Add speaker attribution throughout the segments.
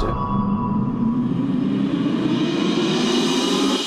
Speaker 1: sister.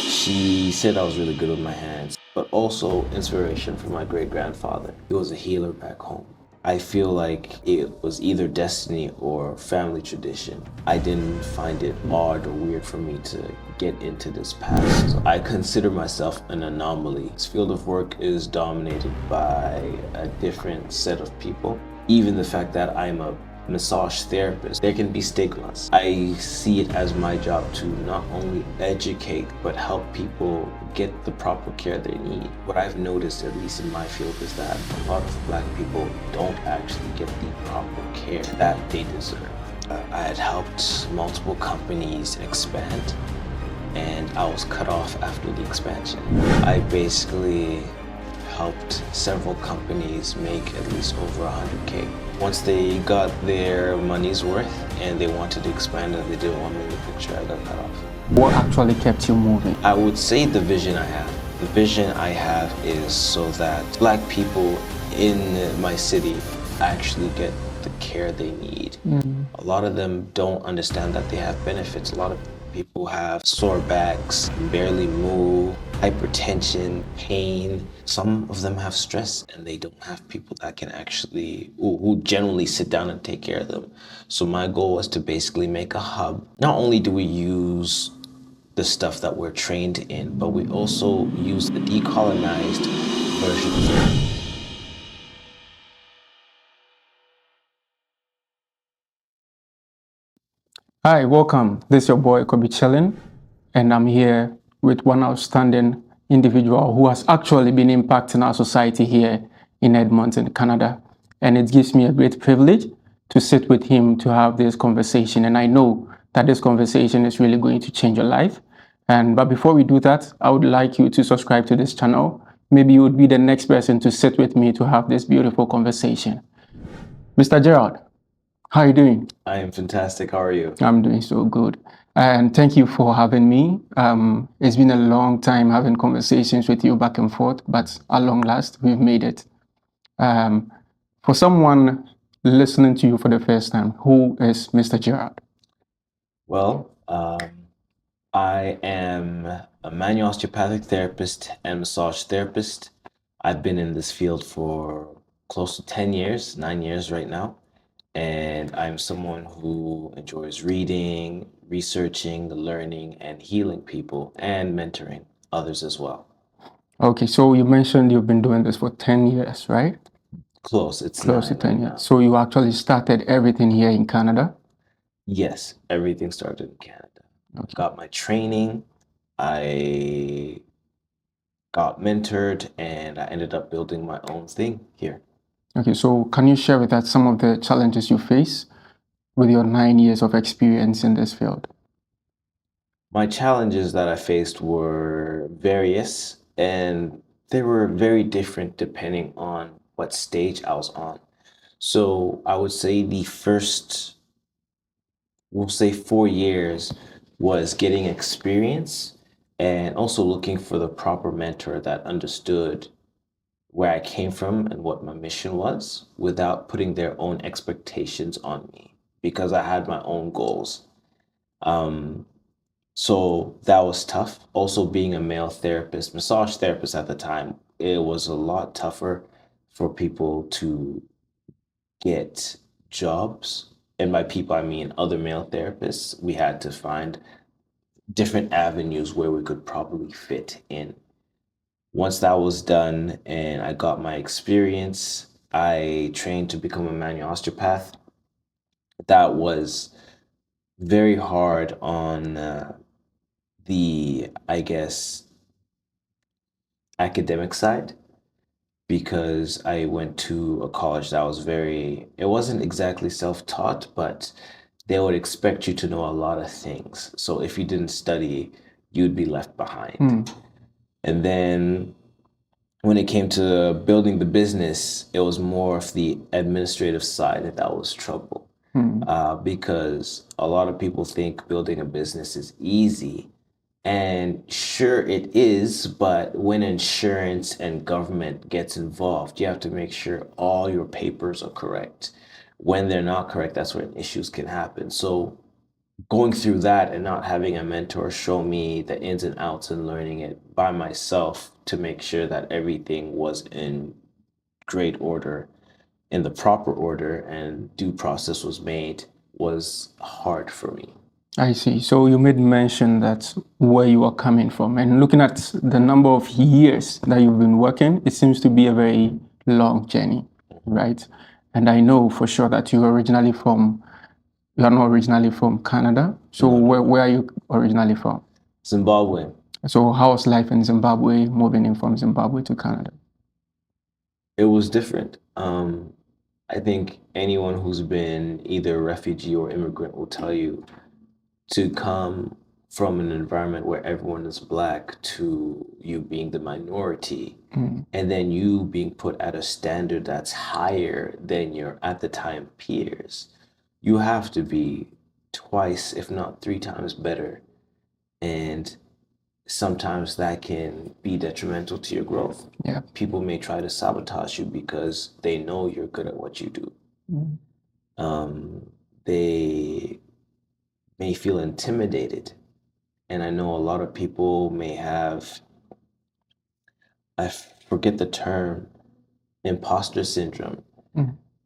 Speaker 1: She said I was really good with my hands, but also inspiration from my great-grandfather. He was a healer back home. I feel like it was either destiny or family tradition. I didn't find it odd or weird for me to get into this path. So I consider myself an anomaly. This field of work is dominated by a different set of people. Even the fact that I'm a massage therapist, there can be stigmas. I see it as my job to not only educate, but help people get the proper care they need. What I've noticed, at least in my field, is that a lot of Black people don't actually get the proper care that they deserve. I had helped multiple companies expand, and I was cut off after the expansion. I basically helped several companies make at least over 100K. Once they got their money's worth and they wanted to expand and they didn't want me in the picture, I got cut off.
Speaker 2: What actually kept you moving?
Speaker 1: I would say the vision I have. The vision I have is so that Black people in my city actually get the care they need. A lot of them don't understand that they have benefits. A lot of people have sore backs, barely move, hypertension, pain. Some of them have stress and they don't have people that can actually, who generally sit down and take care of them. So my goal was to basically make a hub. Not only do we use the stuff that we're trained in, but we also use the decolonized version of it.
Speaker 2: Hi, welcome. This is your boy Kobe Chillin, and I'm here with one outstanding individual who has actually been impacting our society here in Edmonton, Canada. And it gives me a great privilege to sit with him to have this conversation. And I know that this conversation is really going to change your life. But before we do that, I would like you to subscribe to this channel. Maybe you would be the next person to sit with me to have this beautiful conversation. Mr. Gerald, how are you doing?
Speaker 1: I am fantastic. How are you?
Speaker 2: I'm doing so good. And thank you for having me. It's been a long time having conversations with you back and forth, but at long last, we've made it. For someone listening to you for the first time, who is Mr. Gerald?
Speaker 1: Well, I am a manual osteopathic therapist and massage therapist. I've been in this field for close to 10 years, 9 years right now. And I'm someone who enjoys reading, researching, learning, and healing people, and mentoring others as well.
Speaker 2: Okay, so you mentioned you've been doing this for 10 years, right?
Speaker 1: Close, it's
Speaker 2: Close to
Speaker 1: 9
Speaker 2: 10
Speaker 1: right
Speaker 2: years.
Speaker 1: now.
Speaker 2: So you actually started everything here in Canada?
Speaker 1: Yes, everything started in Canada.
Speaker 2: Okay.
Speaker 1: Got my training, I got mentored, and I ended up building my own thing here.
Speaker 2: Okay, so can you share with us some of the challenges you face with your 9 years of experience in this field?
Speaker 1: My challenges that I faced were various, and they were very different depending on what stage I was on. So I would say the first, we'll say 4 years, was getting experience and also looking for the proper mentor that understood where I came from and what my mission was without putting their own expectations on me, because I had my own goals. So that was tough. Also, being a male therapist, massage therapist at the time, it was a lot tougher for people to get jobs. And by people, I mean other male therapists. We had to find different avenues where we could probably fit in. Once that was done and I got my experience, I trained to become a manual osteopath. That was very hard on the, I guess, academic side, because I went to a college that was it wasn't exactly self-taught, but they would expect you to know a lot of things. So if you didn't study, you'd be left behind. And then when it came to building the business, it was more of the administrative side that was trouble. Because a lot of people think building a business is easy. And sure it is, but when insurance and government gets involved, you have to make sure all your papers are correct. When they're not correct, that's when issues can happen. So going through that and not having a mentor show me the ins and outs and learning it by myself to make sure that everything was in great order, in the proper order, and due process was made was hard for me.
Speaker 2: I see. So you made mention that where you are coming from, and looking at the number of years that you've been working, it seems to be a very long journey, right? And I know for sure that you are not originally from Canada. So where are you originally from?
Speaker 1: Zimbabwe.
Speaker 2: So how was life in Zimbabwe, moving in from Zimbabwe to Canada?
Speaker 1: It was different. I think anyone who's been either a refugee or immigrant will tell you to come from an environment where everyone is black to you being the minority, and then you being put at a standard that's higher than your at the time peers. You have to be twice, if not three times better. And sometimes that can be detrimental to your growth.
Speaker 2: Yeah.
Speaker 1: People may try to sabotage you because they know you're good at what you do. They may feel intimidated. And I know a lot of people may have, I forget the term, imposter syndrome.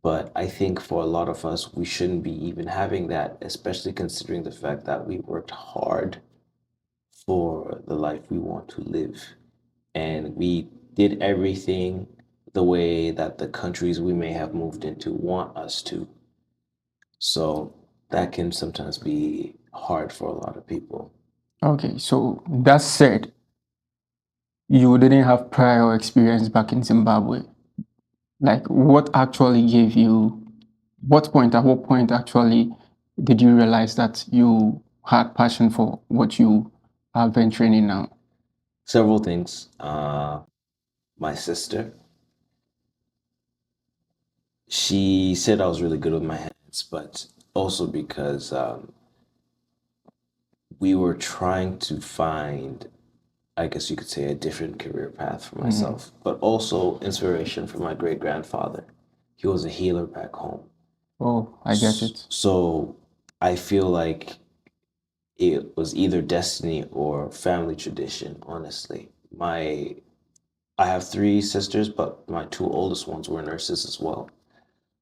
Speaker 1: But I think for a lot of us, we shouldn't be even having that, especially considering the fact that we worked hard for the life we want to live. And we did everything the way that the countries we may have moved into want us to. So that can sometimes be hard for a lot of people.
Speaker 2: Okay, so that said, you didn't have prior experience back in Zimbabwe. Like, what actually gave you, at what point actually did you realize that you had passion for what you are venturing in now?
Speaker 1: Several things. My sister, she said I was really good with my hands, but also because we were trying to find, I guess you could say, a different career path for myself, but also inspiration from my great grandfather. He was a healer back home.
Speaker 2: Oh, I get it.
Speaker 1: So I feel like it was either destiny or family tradition, honestly. I have three sisters, but my two oldest ones were nurses as well.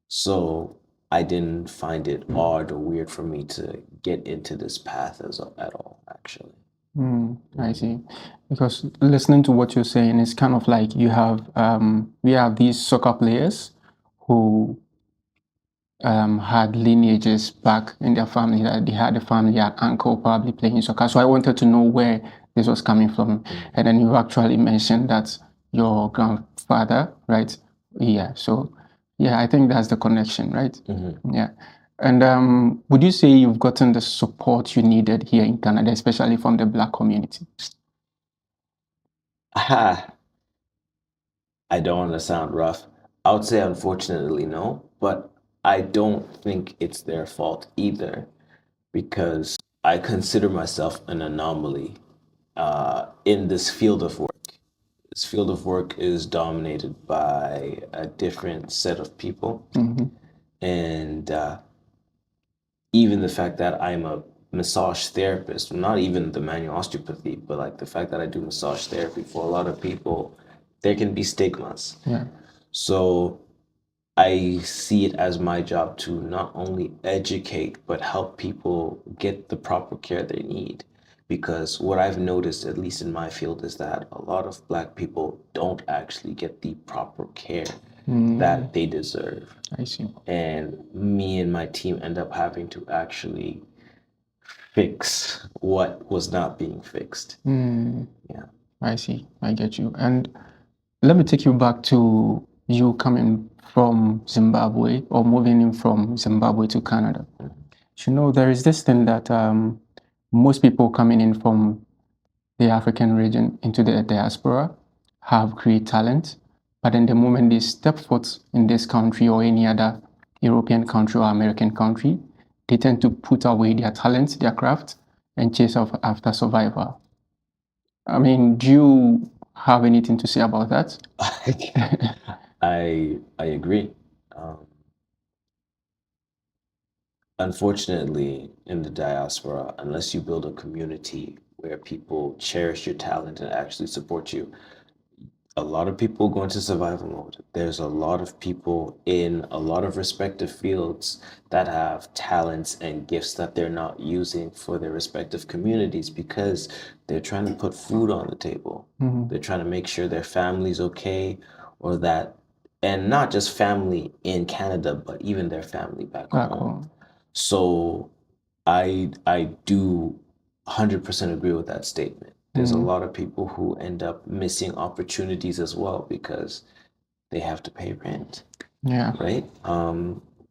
Speaker 1: So I didn't find it odd or weird for me to get into this path at all, actually.
Speaker 2: I see. Because listening to what you're saying, it's kind of like we have these soccer players who had lineages back in their family, that they had a family at uncle probably playing soccer. So I wanted to know where this was coming from. And then you actually mentioned that your grandfather, right? Yeah. So yeah, I think that's the connection, right? Yeah. And would you say you've gotten the support you needed here in Canada, especially from the Black community?
Speaker 1: I don't want to sound rough. I would say unfortunately no, but I don't think it's their fault either, because I consider myself an anomaly in this field of work. This field of work is dominated by a different set of people. And even the fact that I'm a massage therapist, not even the manual osteopathy, but like the fact that I do massage therapy, for a lot of people, there can be stigmas.
Speaker 2: Yeah.
Speaker 1: So I see it as my job to not only educate, but help people get the proper care they need. Because what I've noticed, at least in my field, is that a lot of Black people don't actually get the proper care that they deserve.
Speaker 2: I see.
Speaker 1: And me and my team end up having to actually fix what was not being fixed. Yeah.
Speaker 2: I see. I get you. And let me take you back to you coming from Zimbabwe or moving in from Zimbabwe to Canada. You know, there is this thing that most people coming in from the African region into the diaspora have great talent, but in the moment they step foot in this country or any other European country or American country, they tend to put away their talent, their craft, and chase after survival. I mean, do you have anything to say about that?
Speaker 1: I agree. unfortunately, in the diaspora, unless you build a community where people cherish your talent and actually support you, a lot of people go into survival mode. There's a lot of people in a lot of respective fields that have talents and gifts that they're not using for their respective communities because they're trying to put food on the table. They're trying to make sure their family's okay, or that, and not just family in Canada, but even their family back
Speaker 2: Back
Speaker 1: home.
Speaker 2: home.
Speaker 1: So I do 100% agree with that statement. There's a lot of people who end up missing opportunities as well because they have to pay rent,
Speaker 2: Yeah.
Speaker 1: right?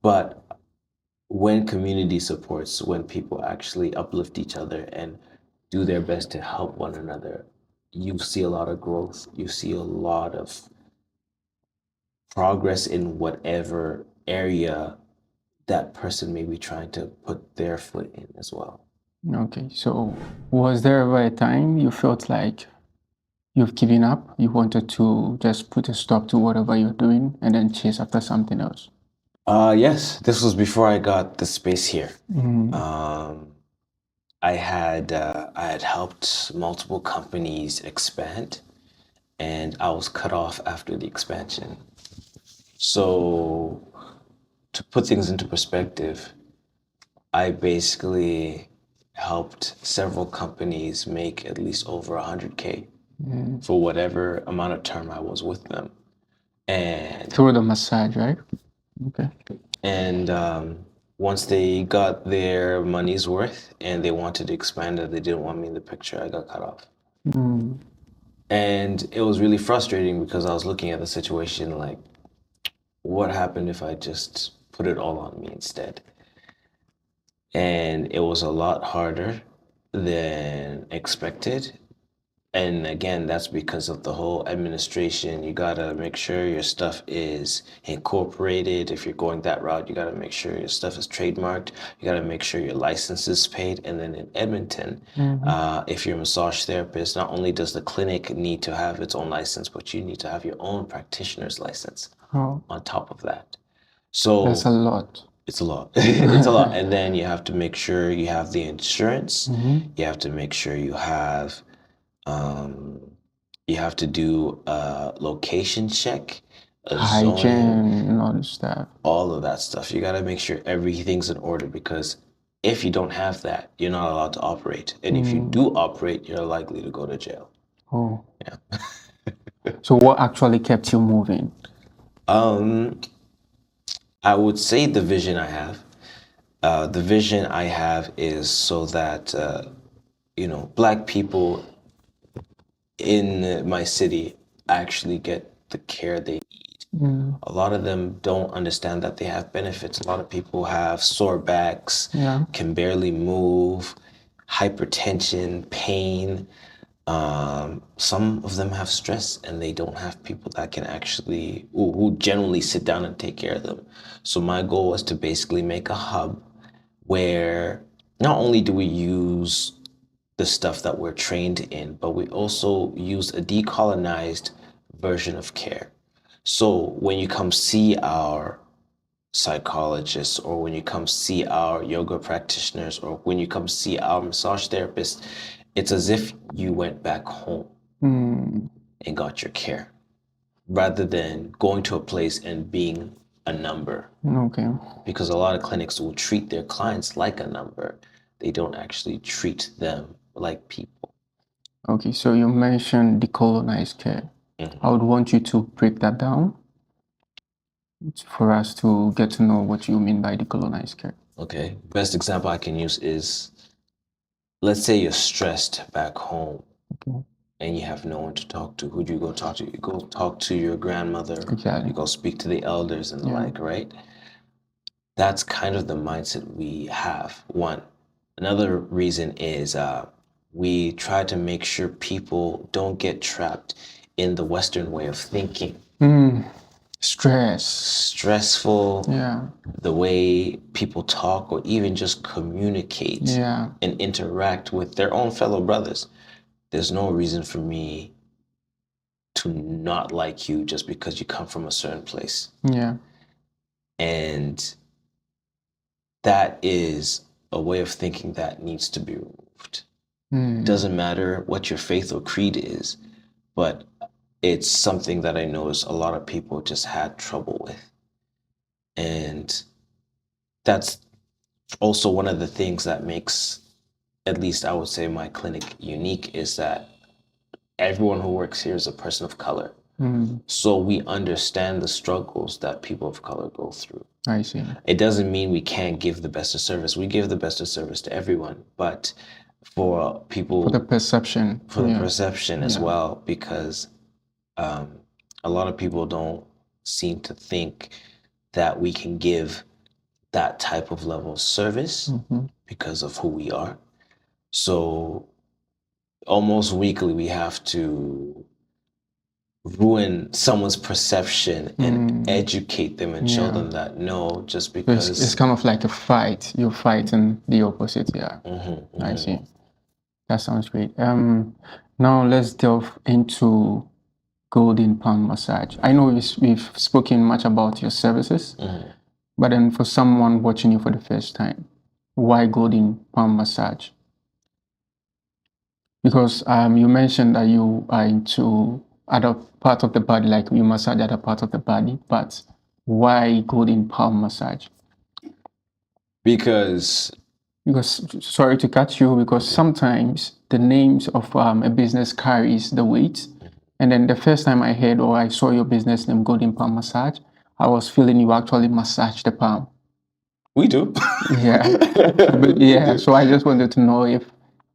Speaker 1: But when community supports, when people actually uplift each other and do their best to help one another, you see a lot of growth. You see a lot of progress in whatever area that person may be trying to put their foot in as well.
Speaker 2: Okay. So was there ever a time you felt like you've given up? You wanted to just put a stop to whatever you're doing and then chase after something else?
Speaker 1: Yes, this was before I got the space here. I had helped multiple companies expand, and I was cut off after the expansion. So, to put things into perspective, I basically helped several companies make at least over 100K for whatever amount of term I was with them. And
Speaker 2: Through the massage, right? Okay.
Speaker 1: And once they got their money's worth and they wanted to expand it, they didn't want me in the picture. I got cut off. And it was really frustrating because I was looking at the situation like, what happened if I just put it all on me instead? And it was a lot harder than expected. And again, that's because of the whole administration. You gotta make sure your stuff is incorporated. If you're going that route, you gotta make sure your stuff is trademarked. You gotta make sure your license is paid. And then in Edmonton, if you're a massage therapist, not only does the clinic need to have its own license, but you need to have your own practitioner's license
Speaker 2: Oh,
Speaker 1: on top of that. So
Speaker 2: that's a lot.
Speaker 1: it's a lot. It's a lot. And then you have to make sure you have the insurance. You have to make sure um, you have to do a location check, a zoning,
Speaker 2: Hygiene and all this stuff.
Speaker 1: all of that stuff. You got to make sure everything's in order because if you don't have that, you're not allowed to operate. And if you do operate, you're likely to go to jail.
Speaker 2: Oh.
Speaker 1: Yeah.
Speaker 2: So what actually kept you moving?
Speaker 1: I would say the vision I have. The vision I have is so that, Black people in my city actually get the care they need. A lot of them don't understand that they have benefits. A lot of people have sore backs,
Speaker 2: Yeah.
Speaker 1: can barely move, hypertension, pain. Some of them have stress and they don't have people that can actually, who generally sit down and take care of them. So my goal was to basically make a hub where not only do we use the stuff that we're trained in, but we also use a decolonized version of care. So when you come see our psychologists, or when you come see our yoga practitioners, or when you come see our massage therapist, it's as if you went back home and got your care, rather than going to a place and being a number.
Speaker 2: Okay.
Speaker 1: Because a lot of clinics will treat their clients like a number. They don't actually treat them like people.
Speaker 2: Okay, so you mentioned decolonized care. I would want you to break that down for us to get to know what you mean by decolonized care.
Speaker 1: Okay. Best example I can use is, let's say you're stressed back home and you have no one to talk to. Who do you go talk to? You go talk to your grandmother.
Speaker 2: Exactly.
Speaker 1: You go speak to the elders and the like, right? That's kind of the mindset we have. One. Another reason is we try to make sure people don't get trapped in the Western way of thinking.
Speaker 2: Stress.
Speaker 1: Stressful,
Speaker 2: Yeah.
Speaker 1: the way people talk or even just communicate
Speaker 2: Yeah.
Speaker 1: and interact with their own fellow brothers. There's no reason for me to not like you just because you come from a certain place.
Speaker 2: Yeah.
Speaker 1: And that is a way of thinking that needs to be removed. Doesn't matter what your faith or creed is, but it's something that I notice a lot of people just had trouble with. And that's also one of the things that makes, at least I would say, my clinic unique, is that everyone who works here is a person of color. So we understand the struggles that people of color go through.
Speaker 2: I see.
Speaker 1: It doesn't mean we can't give the best of service. We give the best of service to everyone, but for people,
Speaker 2: For the perception.
Speaker 1: for the perception as well, because a lot of people don't seem to think that we can give that type of level of service because of who we are. So almost weekly, we have to ruin someone's perception and educate them and show them that no, just because
Speaker 2: It's kind of like a fight. You're fighting the opposite. Yeah. I see. That sounds great. Now let's delve into Golden Palm Massage. I know we've spoken much about your services, but then for someone watching you for the first time, why Golden Palm Massage? Because you mentioned that you are into other part of the body, like you massage other part of the body, but why Golden Palm Massage?
Speaker 1: Because
Speaker 2: Sorry to cut you, because sometimes the names of a business carries the weight. And then the first time I heard or I saw your business name, Golden Palm Massage, I was feeling you actually massage the palm.
Speaker 1: we do.
Speaker 2: So I just wanted to know if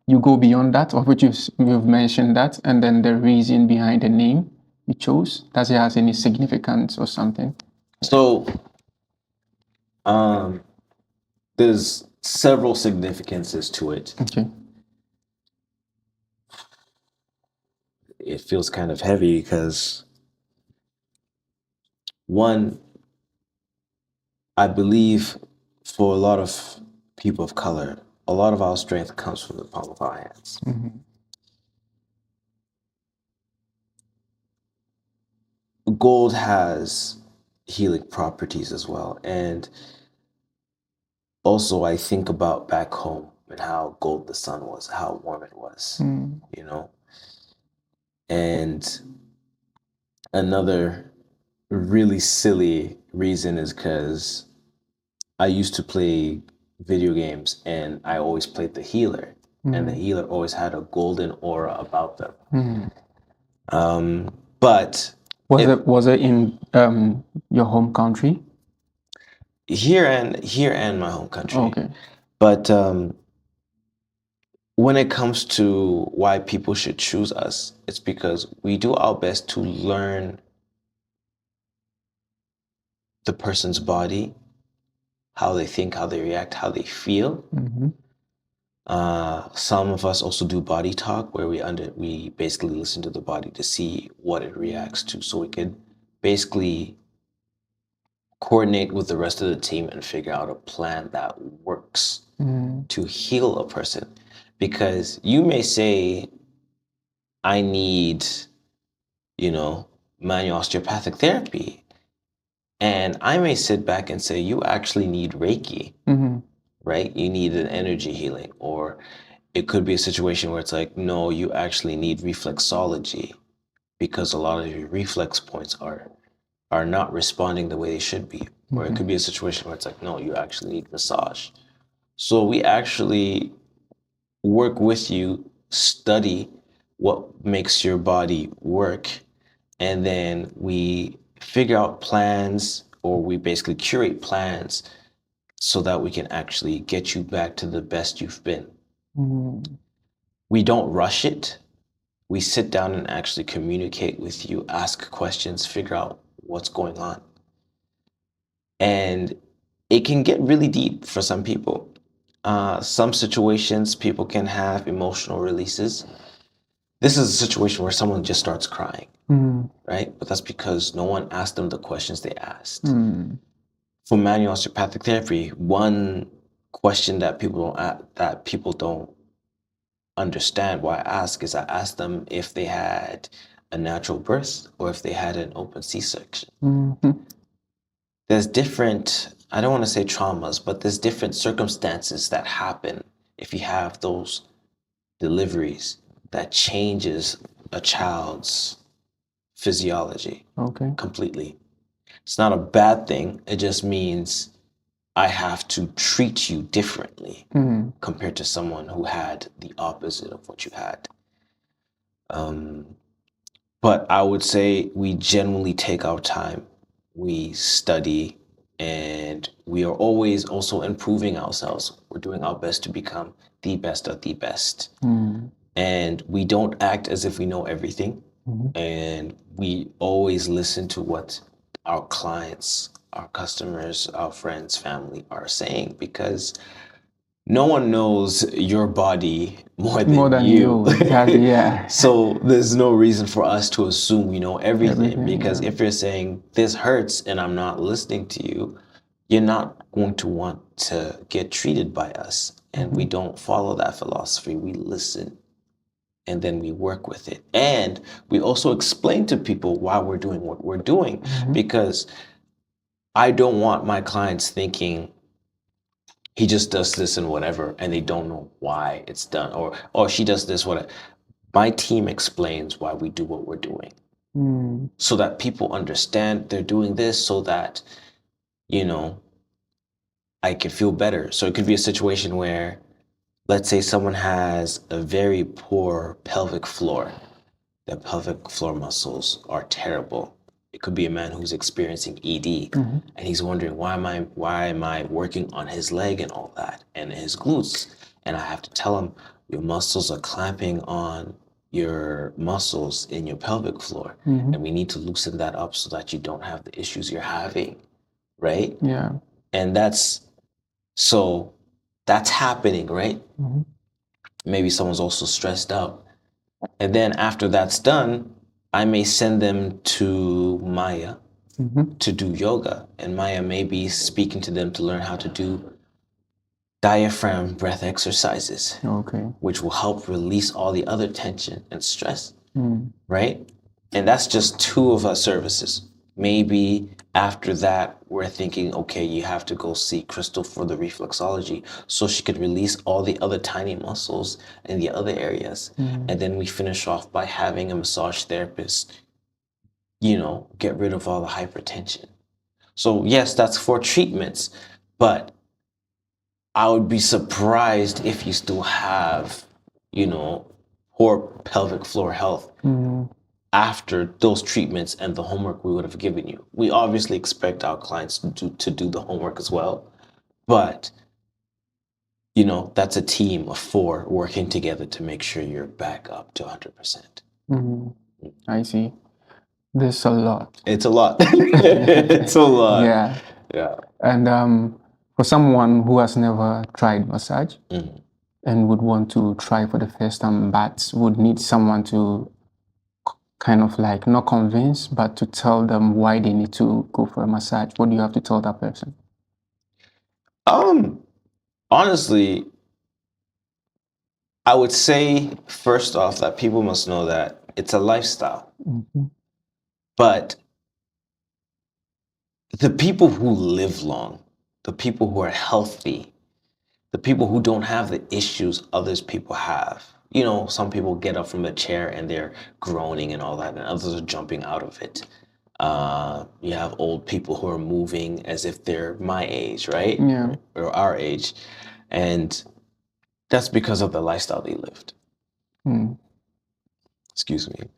Speaker 2: you go beyond that, of which you've mentioned that, and then the reason behind the name you chose. Does it have any significance or something?
Speaker 1: So there's several significances to it.
Speaker 2: Okay.
Speaker 1: It feels kind of heavy because, one, I believe for a lot of people of color, a lot of our strength comes from the palm of our hands. Gold has healing properties as well. And also I think about back home and how gold the sun was, how warm it was, you know? And another really silly reason is because I used to play video games and I always played the healer, and the healer always had a golden aura about them. But
Speaker 2: was it in your home country?
Speaker 1: Here and my home country.
Speaker 2: Okay.
Speaker 1: But when it comes to why people should choose us, it's because we do our best to learn the person's body, how they think, how they react, how they feel. Some of us also do body talk, where we basically listen to the body to see what it reacts to, so we can basically coordinate with the rest of the team and figure out a plan that works to heal a person. Because you may say, I need, manual osteopathic therapy. And I may sit back and say, you actually need Reiki, right? You need an energy healing. Or it could be a situation where it's like, no, you actually need reflexology, because a lot of your reflex points are not responding the way they should be. Or it could be a situation where it's like, no, you actually need massage. So we actually work with you, study what makes your body work, and then we figure out plans, or we basically curate plans so that we can actually get you back to the best you've been. We don't rush it. We sit down and actually communicate with you, ask questions, figure out what's going on. And it can get really deep for some people. Some situations, people can have emotional releases. This is a situation where someone just starts crying, right? But that's because no one asked them the questions they asked. For manual osteopathic therapy, one question that people don't understand why I ask is, I ask them if they had a natural birth or if they had an open C-section. There's different I don't want to say traumas, but there's different circumstances that happen if you have those deliveries that changes a child's physiology
Speaker 2: Okay.
Speaker 1: completely. It's not a bad thing. It just means I have to treat you differently compared to someone who had the opposite of what you had. But I would say we generally take our time, we study, and we are always also improving ourselves. We're doing our best to become the best of the best. And we don't act as if we know everything. And we always listen to what our clients, our customers, our friends, family are saying, because no one knows your body more than you.
Speaker 2: Exactly. Yeah.
Speaker 1: So there's no reason for us to assume we know everything,
Speaker 2: Everything,
Speaker 1: because
Speaker 2: yeah.
Speaker 1: if you're saying this hurts and I'm not listening to you, you're not going to want to get treated by us. And we don't follow that philosophy. We listen and then we work with it. And we also explain to people why we're doing what we're doing, because I don't want my clients thinking he just does this and whatever, and they don't know why it's done, or she does this, whatever. My team explains why we do what we're doing, so that people understand they're doing this, so that, you know, I can feel better. So it could be a situation where, let's say someone has a very poor pelvic floor. Their pelvic floor muscles are terrible. It could be a man who's experiencing ED, and he's wondering, why am I working on his leg and all that and his glutes? And I have to tell him, your muscles are clamping on your muscles in your pelvic floor, and we need to loosen that up so that you don't have the issues you're having, right?
Speaker 2: Yeah.
Speaker 1: And that's happening, right? Maybe someone's also stressed out. And then after that's done, I may send them to Maya to do yoga. And Maya may be speaking to them to learn how to do diaphragm breath exercises,
Speaker 2: Okay.
Speaker 1: which will help release all the other tension and stress, right? And that's just two of our services. Maybe after that, we're thinking, okay, you have to go see Crystal for the reflexology so she could release all the other tiny muscles in the other areas. And then we finish off by having a massage therapist, get rid of all the hypertension. So yes, that's for treatments, but I would be surprised if you still have, poor pelvic floor health after those treatments and the homework we would have given you. We obviously expect our clients to do the homework as well, but that's a team of 4 working together to make sure you're back up to 100%.
Speaker 2: I see. There's a lot.
Speaker 1: It's a lot. It's a lot.
Speaker 2: Yeah.
Speaker 1: Yeah.
Speaker 2: And for someone who has never tried massage and would want to try for the first time, but would need someone to kind of like not convince, but to tell them why they need to go for a massage, what do you have to tell that person?
Speaker 1: Honestly, I would say first off that people must know that it's a lifestyle. But the people who live long, the people who are healthy, the people who don't have the issues others people have. Some people get up from the chair and they're groaning and all that, and others are jumping out of it. You have old people who are moving as if they're my age, right?
Speaker 2: Yeah.
Speaker 1: Or our age. And that's because of the lifestyle they lived. Excuse me.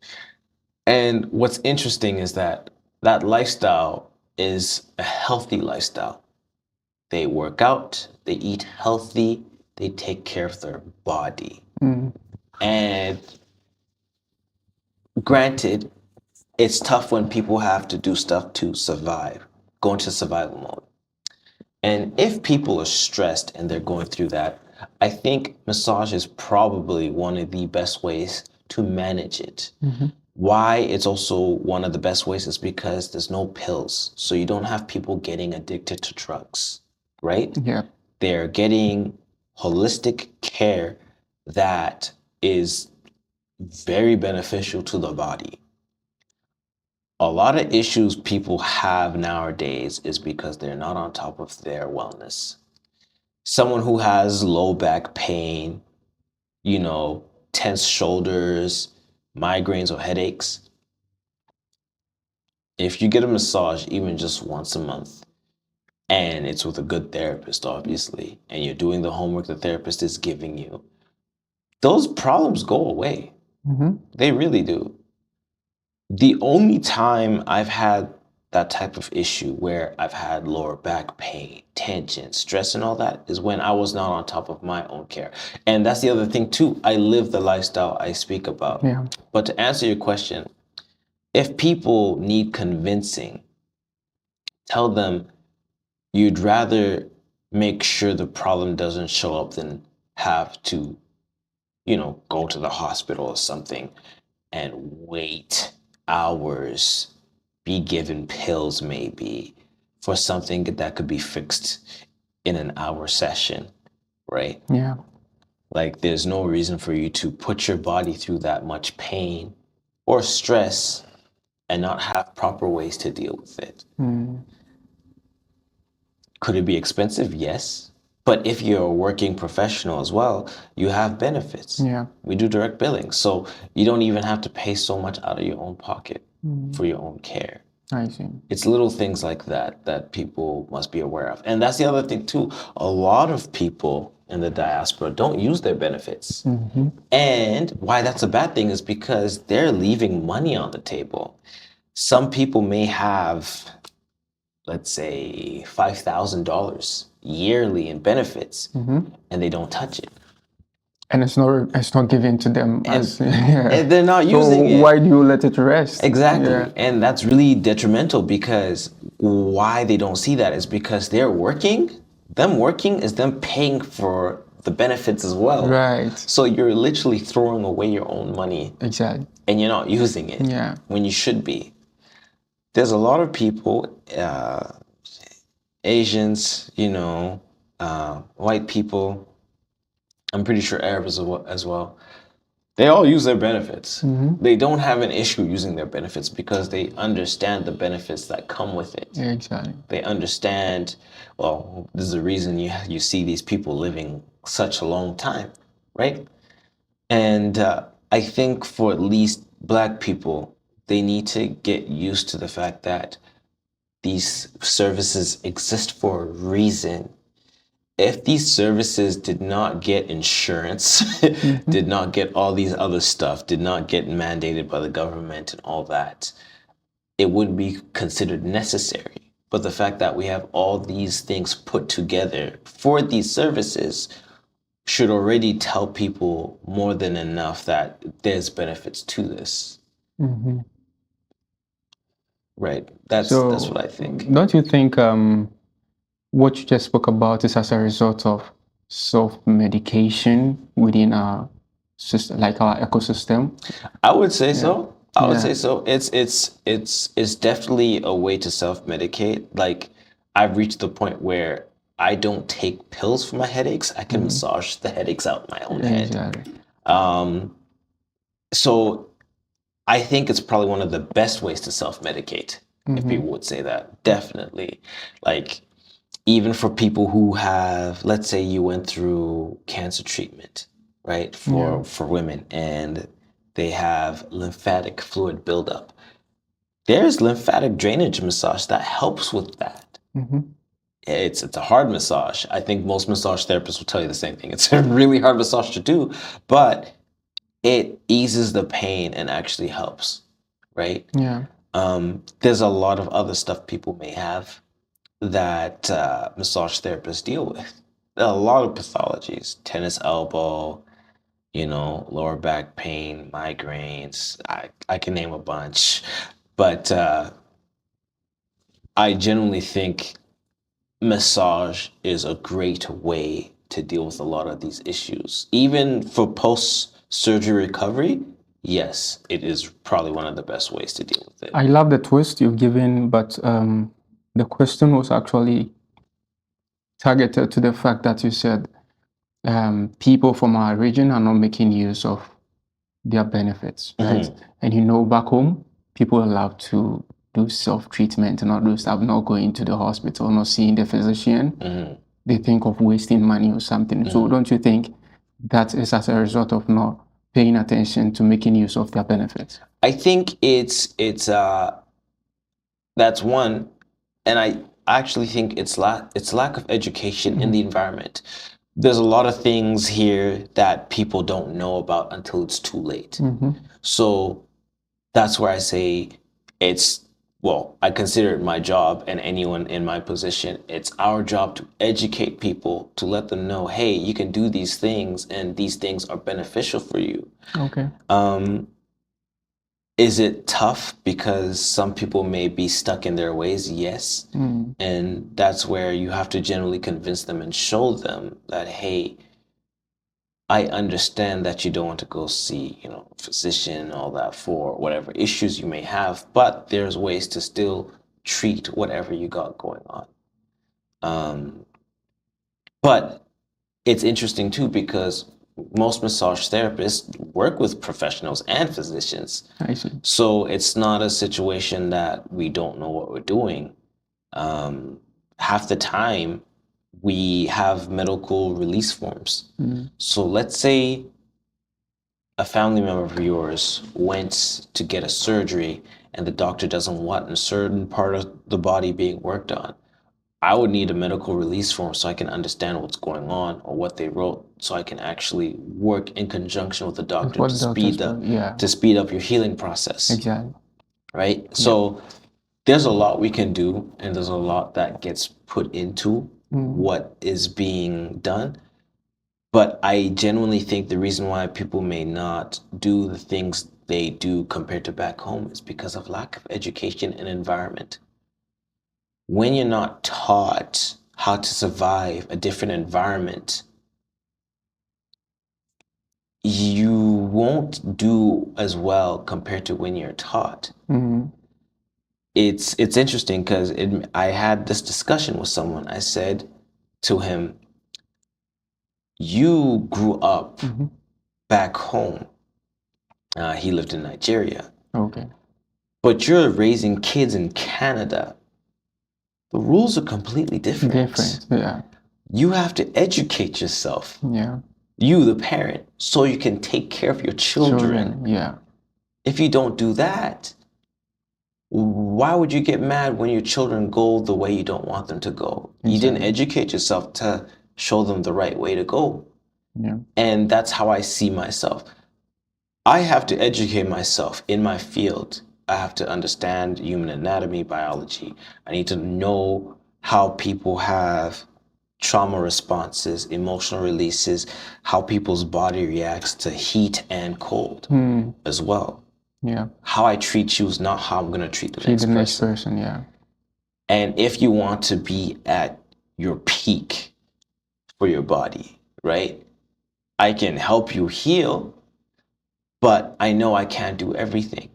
Speaker 1: And what's interesting is that lifestyle is a healthy lifestyle. They work out, they eat healthy, they take care of their body. And granted, it's tough when people have to do stuff to survive, go into survival mode. And if people are stressed and they're going through that, I think massage is probably one of the best ways to manage it. Why it's also one of the best ways is because there's no pills. So you don't have people getting addicted to drugs, right?
Speaker 2: Yeah.
Speaker 1: They're getting holistic care that is very beneficial to the body. A lot of issues people have nowadays is because they're not on top of their wellness. Someone who has low back pain, tense shoulders, migraines or headaches, if you get a massage even just once a month, and it's with a good therapist, obviously, and you're doing the homework the therapist is giving you, those problems go away. They really do. The only time I've had that type of issue where I've had lower back pain, tension, stress, and all that is when I was not on top of my own care. And that's the other thing too. I live the lifestyle I speak about.
Speaker 2: Yeah.
Speaker 1: But to answer your question, if people need convincing, tell them you'd rather make sure the problem doesn't show up than have to, go to the hospital or something and wait hours, be given pills maybe for something that could be fixed in an hour session, right?
Speaker 2: Yeah.
Speaker 1: Like there's no reason for you to put your body through that much pain or stress and not have proper ways to deal with it. Could it be expensive? Yes. But if you're a working professional as well, you have benefits.
Speaker 2: Yeah.
Speaker 1: We do direct billing. So you don't even have to pay so much out of your own pocket for your own care.
Speaker 2: I see.
Speaker 1: It's little things like that people must be aware of. And that's the other thing too. A lot of people in the diaspora don't use their benefits. And why that's a bad thing is because they're leaving money on the table. Some people may have, let's say, $5,000 yearly in benefits, and they don't touch it.
Speaker 2: And it's not given to them
Speaker 1: And they're not using it.
Speaker 2: Why do you let it rest?
Speaker 1: Exactly.
Speaker 2: Yeah.
Speaker 1: And that's really detrimental because why they don't see that is because they're working. Them working is them paying for the benefits as well.
Speaker 2: Right.
Speaker 1: So you're literally throwing away your own money.
Speaker 2: Exactly.
Speaker 1: And you're not using it when you should be. There's a lot of people, Asians, white people, I'm pretty sure Arabs as well. They all use their benefits. They don't have an issue using their benefits because they understand the benefits that come with it.
Speaker 2: Yeah, exactly.
Speaker 1: They understand, well, this is the reason you see these people living such a long time, right? And I think for at least Black people, they need to get used to the fact that these services exist for a reason. If these services did not get insurance, did not get all these other stuff, did not get mandated by the government and all that, it wouldn't be considered necessary. But the fact that we have all these things put together for these services should already tell people more than enough that there's benefits to this. Right. That's what I think.
Speaker 2: Don't you think what you just spoke about is as a result of self-medication within our system, like our ecosystem?
Speaker 1: I would say so. I would say so. It's definitely a way to self-medicate. Like I've reached the point where I don't take pills for my headaches. I can massage the headaches out my own head.
Speaker 2: Exactly.
Speaker 1: So I think it's probably one of the best ways to self-medicate, if people would say that. Definitely. Like, even for people who have, let's say you went through cancer treatment, right, for women, and they have lymphatic fluid buildup. There's lymphatic drainage massage that helps with that. It's a hard massage. I think most massage therapists will tell you the same thing. It's a really hard massage to do, but it eases the pain and actually helps, right?
Speaker 2: Yeah.
Speaker 1: There's a lot of other stuff people may have that massage therapists deal with. There are a lot of pathologies, tennis elbow, lower back pain, migraines. I can name a bunch, but I genuinely think massage is a great way to deal with a lot of these issues. Even for post-surgery recovery, yes, it is probably one of the best ways to deal with it.
Speaker 2: I love the twist you've given, but the question was actually targeted to the fact that you said people from our region are not making use of their benefits, right? And back home, people love to do self-treatment and all those stuff, not going to the hospital, not seeing the physician. They think of wasting money or something. So don't you think that is as a result of not paying attention to making use of their benefits?
Speaker 1: I think it's that's one, and I actually think it's lack of education in the environment. There's a lot of things here that people don't know about until it's too late. So that's where I say I consider it my job, and anyone in my position, it's our job to educate people, to let them know, hey, you can do these things and these things are beneficial for you.
Speaker 2: Okay.
Speaker 1: Is it tough because some people may be stuck in their ways? Yes. And that's where you have to generally convince them and show them that, hey, I understand that you don't want to go see, a physician and all that for whatever issues you may have, but there's ways to still treat whatever you got going on. But it's interesting too, because most massage therapists work with professionals and physicians.
Speaker 2: I see.
Speaker 1: So it's not a situation that we don't know what we're doing. Half the time, we have medical release forms. So let's say a family member of yours went to get a surgery and the doctor doesn't want a certain part of the body being worked on. I would need a medical release form so I can understand what's going on or what they wrote, so I can actually work in conjunction with the doctor to speed up your healing process.
Speaker 2: Exactly.
Speaker 1: Right? So there's a lot we can do, and there's a lot that gets put into what is being done. But I genuinely think the reason why people may not do the things they do compared to back home is because of lack of education and environment. When you're not taught how to survive a different environment, you won't do as well compared to when you're taught. It's interesting because I had this discussion with someone. I said to him, you grew up back home. He lived in Nigeria.
Speaker 2: Okay.
Speaker 1: But you're raising kids in Canada. The rules are completely different.
Speaker 2: Yeah.
Speaker 1: You have to educate yourself.
Speaker 2: Yeah.
Speaker 1: You, the parent, so you can take care of your children.
Speaker 2: Yeah.
Speaker 1: If you don't do that, why would you get mad when your children go the way you don't want them to go? Exactly. You didn't educate yourself to show them the right way to go.
Speaker 2: Yeah.
Speaker 1: And that's how I see myself. I have to educate myself in my field. I have to understand human anatomy, biology. I need to know how people have trauma responses, emotional releases, how people's body reacts to heat and cold as well.
Speaker 2: Yeah.
Speaker 1: How I treat you is not how I'm going to treat the next person.
Speaker 2: Yeah.
Speaker 1: And if you want to be at your peak for your body, right? I can help you heal, but I know I can't do everything,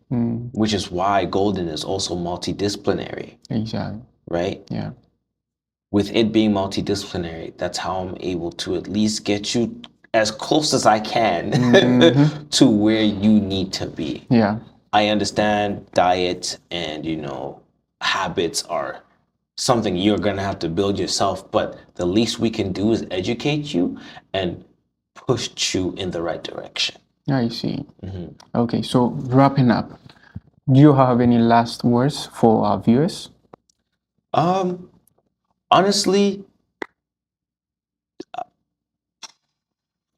Speaker 1: which is why Golden is also multidisciplinary.
Speaker 2: Exactly.
Speaker 1: Right?
Speaker 2: Yeah.
Speaker 1: With it being multidisciplinary, that's how I'm able to at least get you as close as I can to where you need to be.
Speaker 2: Yeah.
Speaker 1: I understand diet and, habits are something you're going to have to build yourself, but the least we can do is educate you and push you in the right direction.
Speaker 2: I see. Okay, so wrapping up, do you have any last words for our viewers?
Speaker 1: Honestly,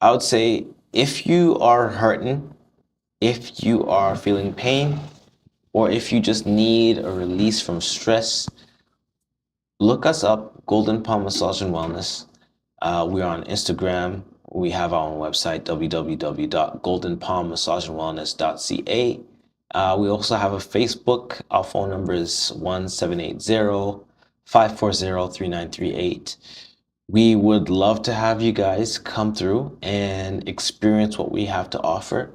Speaker 1: I would say if you are hurting, if you are feeling pain, or if you just need a release from stress, look us up, Golden Palm Massage and Wellness. We're on Instagram. We have our own website, www.goldenpalmmassageandwellness.ca. We also have a Facebook. Our phone number is 1-780-540-3938. We would love to have you guys come through and experience what we have to offer.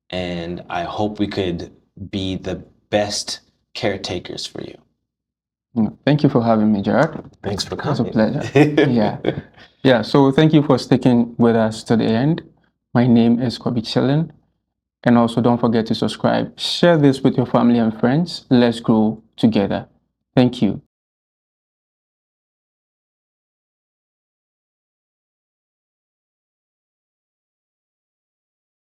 Speaker 1: And I hope we could be the best caretakers for you.
Speaker 2: Thank you for having me, Gerald.
Speaker 1: Thanks for coming.
Speaker 2: It's a pleasure. Yeah. So thank you for sticking with us to the end. My name is Kobi Chillin, And also don't forget to subscribe. Share this with your family and friends. Let's grow together. Thank you.